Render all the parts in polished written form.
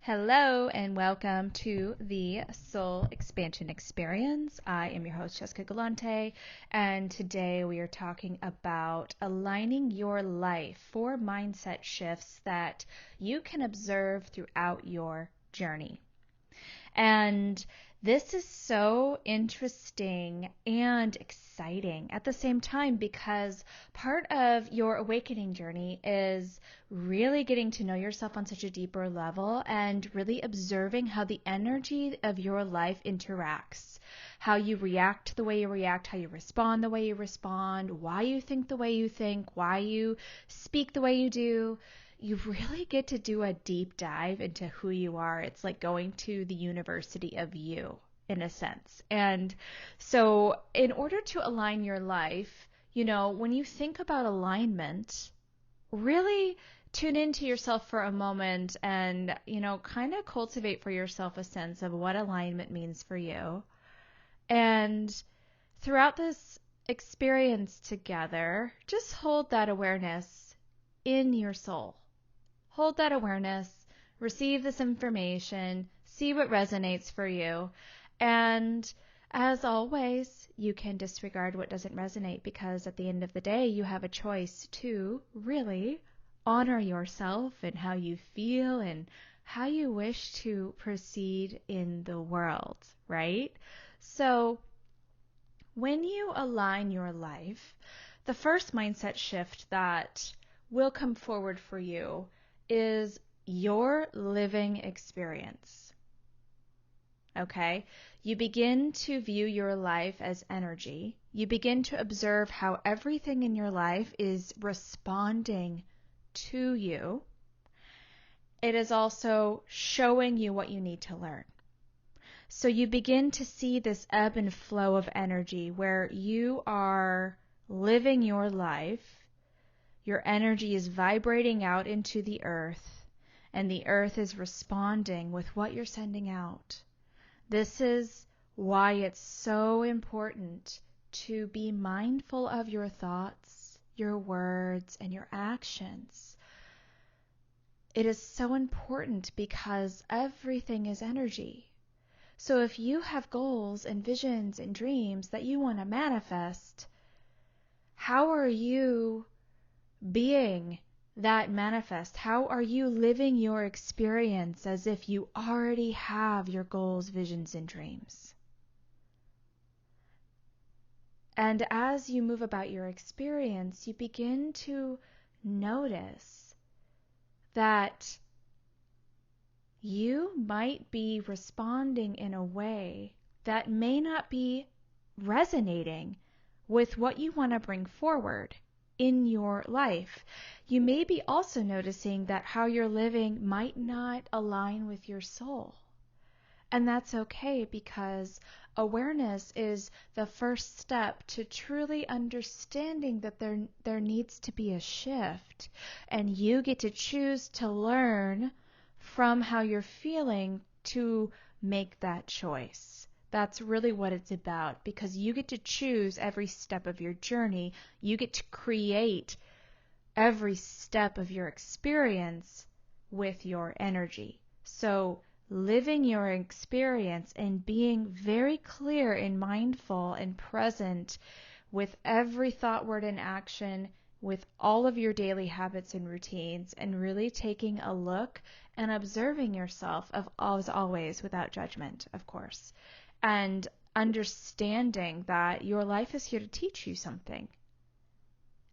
Hello and welcome to the Soul Expansion Experience. I am your host, Jessica Galante, and today we are talking about aligning your life for mindset shifts that you can observe throughout your journey. And this is so interesting and exciting at the same time because part of your awakening journey is really getting to know yourself on such a deeper level and really observing how the energy of your life interacts, how you react the way you react, how you respond the way you respond, why you think the way you think, why you speak the way you do. You really get to do a deep dive into who you are. It's like going to the university of you, in a sense. And so in order to align your life, when you think about alignment, really tune into yourself for a moment and, kind of cultivate for yourself a sense of what alignment means for you. And throughout this experience together, just hold that awareness in your soul. Hold that awareness, receive this information, see what resonates for you. And as always, you can disregard what doesn't resonate because at the end of the day, you have a choice to really honor yourself and how you feel and how you wish to proceed in the world, right? So when you align your life, the first mindset shift that will come forward for you is your living experience. Okay? You begin to view your life as energy. You begin to observe how everything in your life is responding to you. It is also showing you what you need to learn. So you begin to see this ebb and flow of energy where you are living your life. Your energy is vibrating out into the earth, and the earth is responding with what you're sending out. This is why it's so important to be mindful of your thoughts, your words, and your actions. It is so important because everything is energy. So if you have goals and visions and dreams that you want to manifest, how are you being that manifest? How are you living your experience as if you already have your goals, visions, and dreams? And as you move about your experience, you begin to notice that you might be responding in a way that may not be resonating with what you want to bring forward in your life. You may be also noticing that how you're living might not align with your soul. And that's okay because awareness is the first step to truly understanding that there needs to be a shift. And you get to choose to learn from how you're feeling to make that choice. That's really what it's about because you get to choose every step of your journey. You get to create every step of your experience with your energy. So living your experience and being very clear and mindful and present with every thought, word, and action, with all of your daily habits and routines, and really taking a look and observing yourself as always without judgment, of course. And understanding that your life is here to teach you something.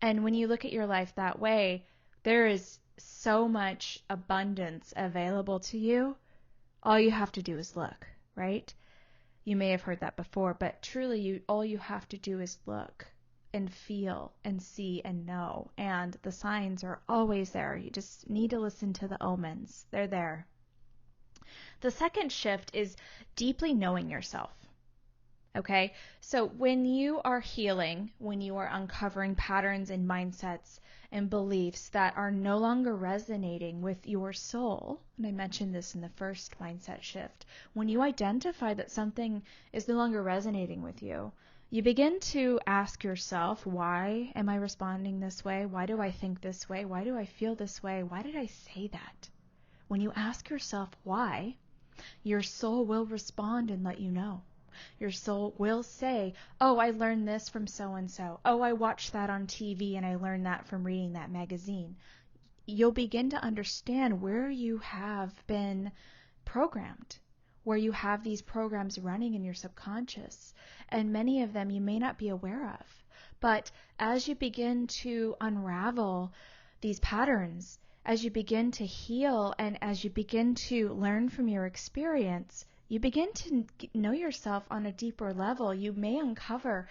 And when you look at your life that way, there is so much abundance available to you. All you have to do is look, right? You may have heard that before, but truly all you have to do is look and feel and see and know. And the signs are always there. You just need to listen to the omens. They're there. The second shift is deeply knowing yourself. Okay, so when you are healing, when you are uncovering patterns and mindsets and beliefs that are no longer resonating with your soul, and I mentioned this in the first mindset shift, when you identify that something is no longer resonating with you, you begin to ask yourself, why am I responding this way? Why do I think this way? Why do I feel this way? Why did I say that? When you ask yourself why, your soul will respond and let you know. Your soul will say, oh, I learned this from so-and-so. Oh, I watched that on TV and I learned that from reading that magazine. You'll begin to understand where you have been programmed, where you have these programs running in your subconscious. And many of them you may not be aware of. But as you begin to unravel these patterns, as you begin to heal, and as you begin to learn from your experience, you begin to know yourself on a deeper level. You may uncover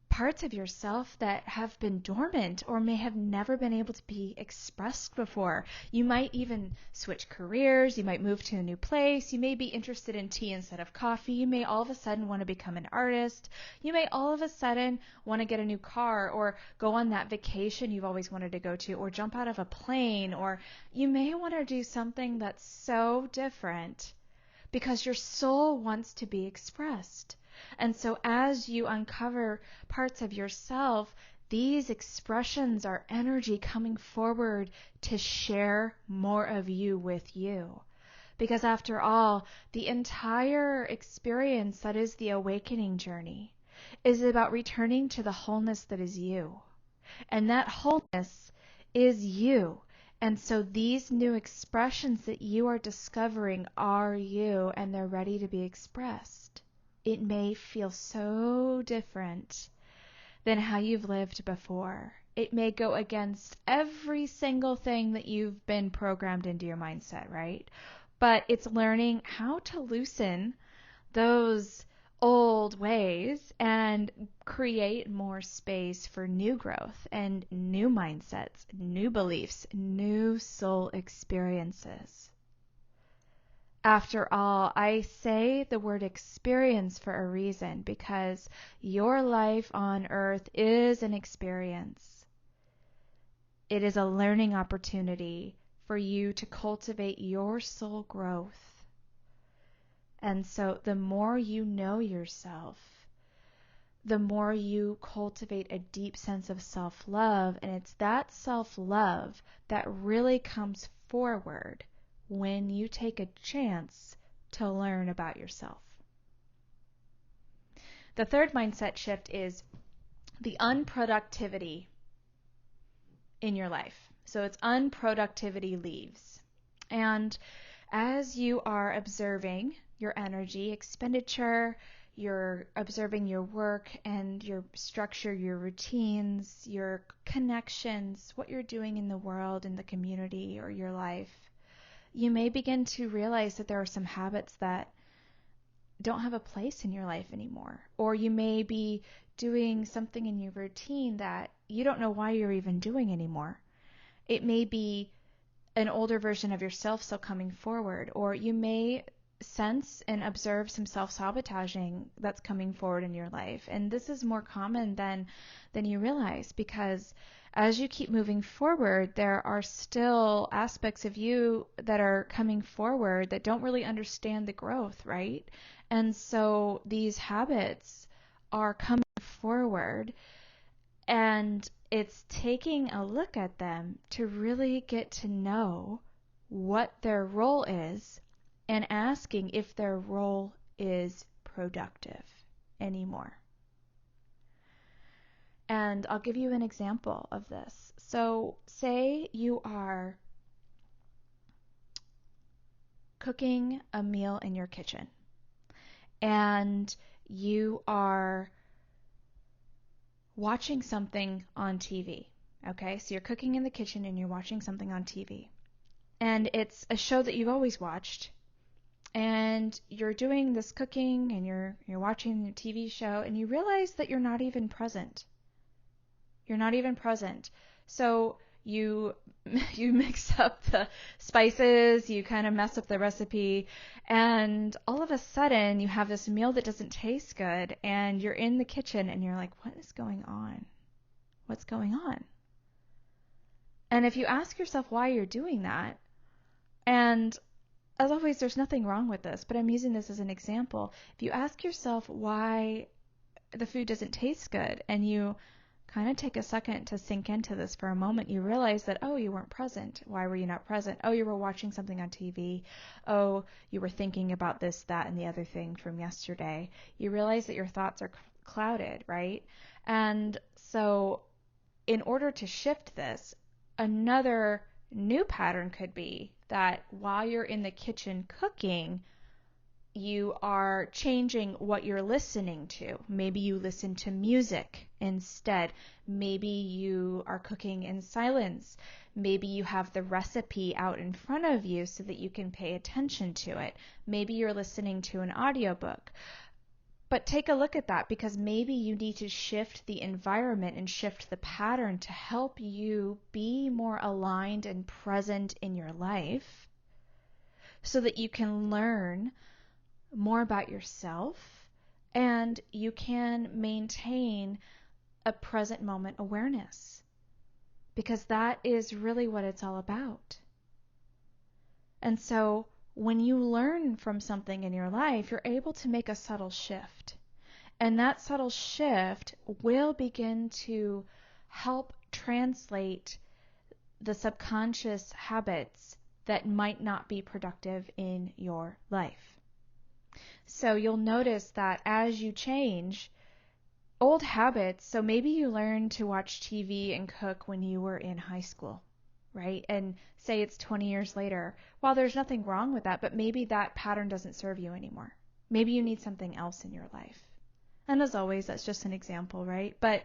parts of yourself that have been dormant or may have never been able to be expressed before. You might even switch careers. You might move to a new place. You may be interested in tea instead of coffee. You may all of a sudden want to become an artist. You may all of a sudden want to get a new car or go on that vacation you've always wanted to go to, or jump out of a plane, or you may want to do something that's so different because your soul wants to be expressed. And so as you uncover parts of yourself, these expressions are energy coming forward to share more of you with you. Because after all, the entire experience that is the awakening journey is about returning to the wholeness that is you. And that wholeness is you. And so these new expressions that you are discovering are you, and they're ready to be expressed. It may feel so different than how you've lived before. It may go against every single thing that you've been programmed into your mindset, right? But it's learning how to loosen those old ways and create more space for new growth and new mindsets, new beliefs, new soul experiences. After all, I say the word experience for a reason, because your life on earth is an experience. It is a learning opportunity for you to cultivate your soul growth. And so the more you know yourself, the more you cultivate a deep sense of self-love. And it's that self-love that really comes forward when you take a chance to learn about yourself. The third mindset shift is the unproductivity in your life. So it's unproductivity leaves. And as you are observing your energy expenditure, you're observing your work and your structure, your routines, your connections, what you're doing in the world, in the community, or your life, you may begin to realize that there are some habits that don't have a place in your life anymore. Or you may be doing something in your routine that you don't know why you're even doing anymore. It may be an older version of yourself still coming forward, or you may sense and observe some self-sabotaging that's coming forward in your life. And this is more common than you realize, because as you keep moving forward, there are still aspects of you that are coming forward that don't really understand the growth, right? And so these habits are coming forward, and it's taking a look at them to really get to know what their role is and asking if their role is productive anymore. And I'll give you an example of this. So say you are cooking a meal in your kitchen and you are watching something on TV. Okay, so you're cooking in the kitchen and you're watching something on TV. And it's a show that you've always watched. And you're doing this cooking and you're watching the TV show, and you realize that you're not even present. You're not even present. So you mix up the spices, you kind of mess up the recipe, and all of a sudden you have this meal that doesn't taste good, and you're in the kitchen and you're like, what is going on? What's going on? And if you ask yourself why you're doing that, and as always, there's nothing wrong with this, but I'm using this as an example. If you ask yourself why the food doesn't taste good, and you kind of take a second to sink into this for a moment. You realize that, oh, you weren't present. Why were you not present? Oh, you were watching something on TV. Oh, you were thinking about this, that, and the other thing from yesterday. You realize that your thoughts are clouded, right? And so in order to shift this, another new pattern could be that while you're in the kitchen cooking, you are changing what you're listening to. Maybe you listen to music instead. Maybe you are cooking in silence. Maybe you have the recipe out in front of you so that you can pay attention to it. Maybe you're listening to an audiobook. But take a look at that, because maybe you need to shift the environment and shift the pattern to help you be more aligned and present in your life so that you can learn more about yourself and you can maintain a present moment awareness, because that is really what it's all about. And so when you learn from something in your life, you're able to make a subtle shift. And that subtle shift will begin to help translate the subconscious habits that might not be productive in your life. So you'll notice that as you change old habits, so maybe you learned to watch TV and cook when you were in high school, right? And say it's 20 years later. Well, there's nothing wrong with that, but maybe that pattern doesn't serve you anymore. Maybe you need something else in your life. And as always, that's just an example, right? But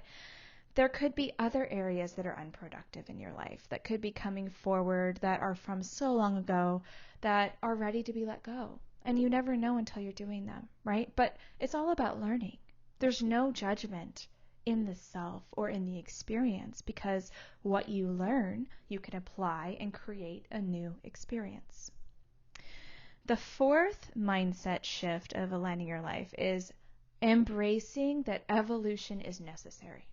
there could be other areas that are unproductive in your life that could be coming forward that are from so long ago that are ready to be let go. And you never know until you're doing them, right? But it's all about learning. There's no judgment in the self or in the experience, because what you learn, you can apply and create a new experience. The fourth mindset shift of aligning your life is embracing that evolution is necessary.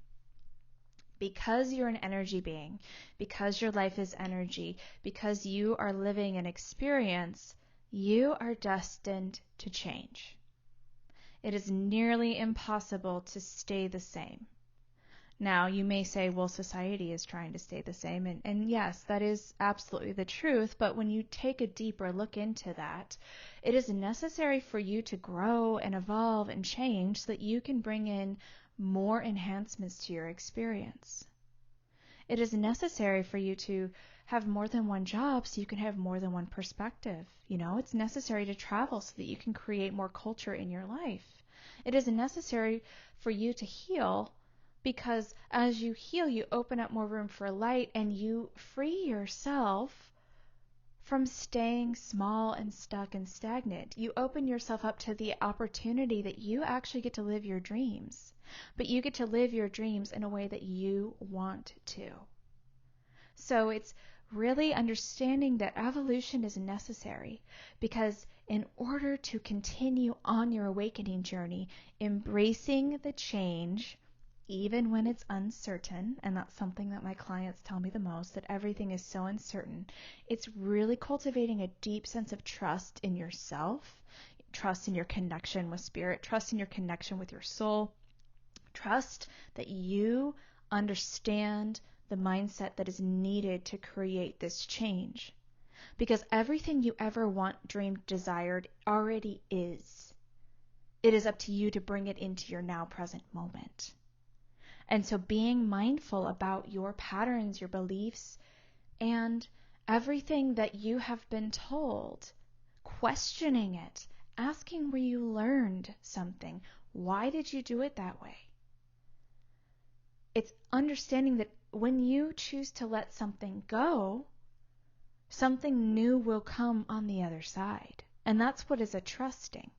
Because you're an energy being, because your life is energy, because you are living an experience, you are destined to change. It is nearly impossible to stay the same. Now, you may say, well, society is trying to stay the same. And yes, that is absolutely the truth. But when you take a deeper look into that, it is necessary for you to grow and evolve and change so that you can bring in more enhancements to your experience. It is necessary for you to have more than one job so you can have more than one perspective. It's necessary to travel so that you can create more culture in your life. It is necessary for you to heal, because as you heal, you open up more room for light and you free yourself from staying small and stuck and stagnant. You open yourself up to the opportunity that you actually get to live your dreams, but you get to live your dreams in a way that you want to. So it's really understanding that evolution is necessary, because in order to continue on your awakening journey, embracing the change, even when it's uncertain, and that's something that my clients tell me the most, that everything is so uncertain, it's really cultivating a deep sense of trust in yourself, trust in your connection with spirit, trust in your connection with your soul, trust that you understand the mindset that is needed to create this change. Because everything you ever want, dreamed, desired already is. It is up to you to bring it into your now present moment. And so being mindful about your patterns, your beliefs, and everything that you have been told, questioning it, asking where you learned something. Why did you do it that way? It's understanding that when you choose to let something go, something new will come on the other side. And that's what is a trusting.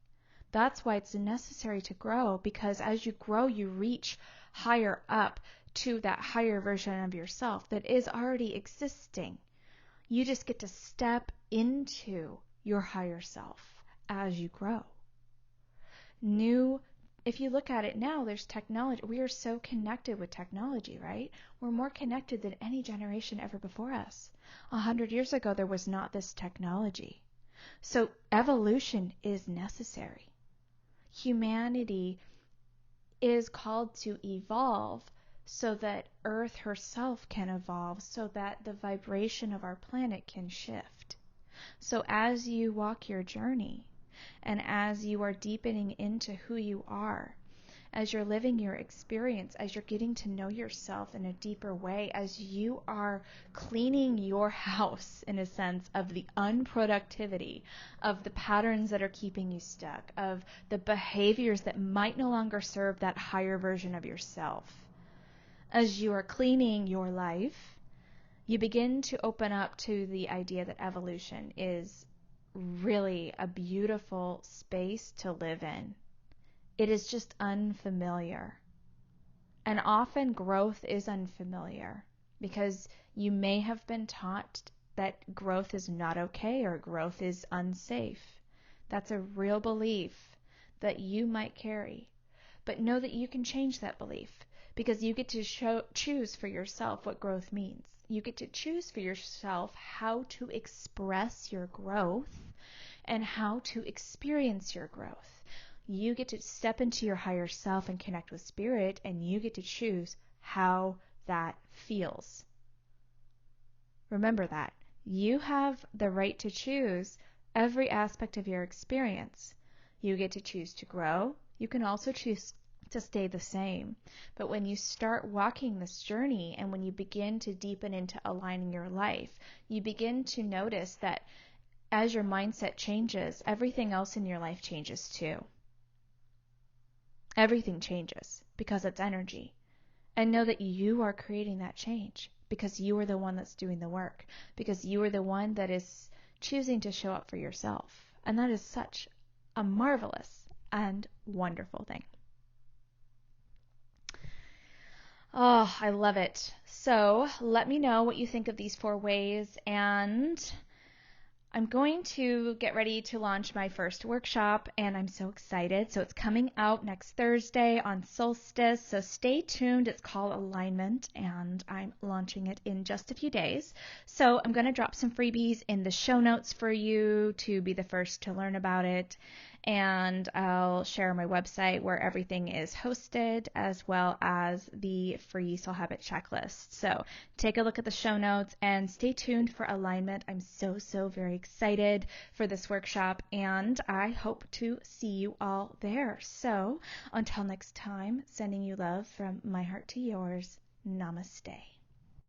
That's why it's necessary to grow, because as you grow, you reach higher up to that higher version of yourself that is already existing. You just get to step into your higher self as you grow. If you look at it now, there's technology. We are so connected with technology, right? We're more connected than any generation ever before us. 100 years ago, there was not this technology. So evolution is necessary. Humanity is called to evolve so that Earth herself can evolve, so that the vibration of our planet can shift. So as you walk your journey, and as you are deepening into who you are, as you're living your experience, as you're getting to know yourself in a deeper way, as you are cleaning your house, in a sense, of the unproductivity, of the patterns that are keeping you stuck, of the behaviors that might no longer serve that higher version of yourself. As you are cleaning your life, you begin to open up to the idea that evolution is really a beautiful space to live in. It is just unfamiliar. And often growth is unfamiliar because you may have been taught that growth is not okay or growth is unsafe. That's a real belief that you might carry. But know that you can change that belief because you get to choose for yourself what growth means. You get to choose for yourself how to express your growth and how to experience your growth. You get to step into your higher self and connect with spirit, and you get to choose how that feels. Remember that. You have the right to choose every aspect of your experience. You get to choose to grow. You can also choose to stay the same. But when you start walking this journey and when you begin to deepen into aligning your life, you begin to notice that as your mindset changes, everything else in your life changes too. Everything changes because it's energy. And know that you are creating that change because you are the one that's doing the work, because you are the one that is choosing to show up for yourself. And that is such a marvelous and wonderful thing. Oh, I love it. So let me know what you think of these 4 ways, and I'm going to get ready to launch my first workshop, and I'm so excited. So it's coming out next Thursday on Solstice, so stay tuned. It's called Alignment, and I'm launching it in just a few days. So I'm going to drop some freebies in the show notes for you to be the first to learn about it, and I'll share my website where everything is hosted, as well as the free Soul Habit checklist. So take a look at the show notes and stay tuned for Alignment. I'm so very excited for this workshop, and I hope to see you all there. So until next time, sending you love from my heart to yours. Namaste.